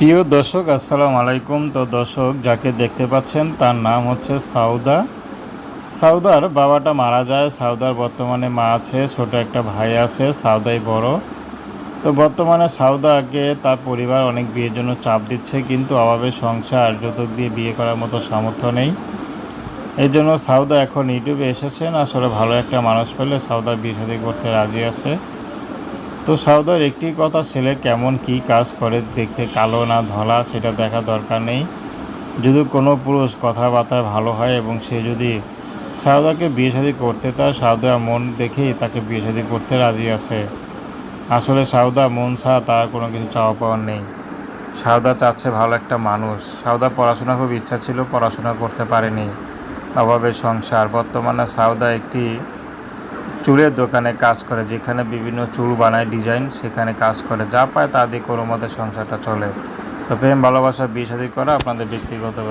প্রিয় দর্শক, আসসালামু আলাইকুম। তো দর্শক, যাকে দেখতে পাচ্ছেন তার নাম হচ্ছে সাউদা। সাউদার বাবাটা মারা যায়। সাউদার বর্তমানে মা আছে, ছোট একটা ভাই আছে, সাউদাই বড়। তো বর্তমানে সাউদাকে তার পরিবার অনেক বিয়ের জন্য চাপ দিচ্ছে, কিন্তু অভাবের সংসার, যৌতুক দিয়ে বিয়ে করার মতো সামর্থ্য নেই। এই জন্য সাউদা এখন ইউটিউবে এসেছেন। আসলে ভালো একটা মানুষ পেলে সাউদা বিয়ে শাদী করতে রাজি আছে। তো সাউদার একটি কথা, ছেলে কেমন কি কাজ করে, দেখতে কালো না ধলা সেটা দেখা দরকার নেই। যদি কোনো পুরুষ কথাবার্তা ভালো হয় এবং সে যদি সাউদাকে বিয়ে শাদী করতে তার সাউদা মন দেখেই তাকে বিয়ে শাদী করতে রাজি আছে। আসলে সাউদা মন ছাড়া তার কোনো কিছু চাওয়া পাওয়ার নেই। সাউদা চাচ্ছে ভালো একটা মানুষ। সাউদা পড়াশোনা খুব ইচ্ছা ছিল, পড়াশোনা করতে পারেনি, অভাবের সংসার। বর্তমানে সাউদা একটি চুলের দোকানে কাজ করে, যেখানে বিভিন্ন চুল বানায়, ডিজাইন, সেখানে কাজ করে। যা পায় তা দিয়ে কোনো মতে সংসারটা চলে। তো প্রেম ভালোবাসা বিয়ে শাদী করা আপনাদের ব্যক্তিগত ব্যাপার।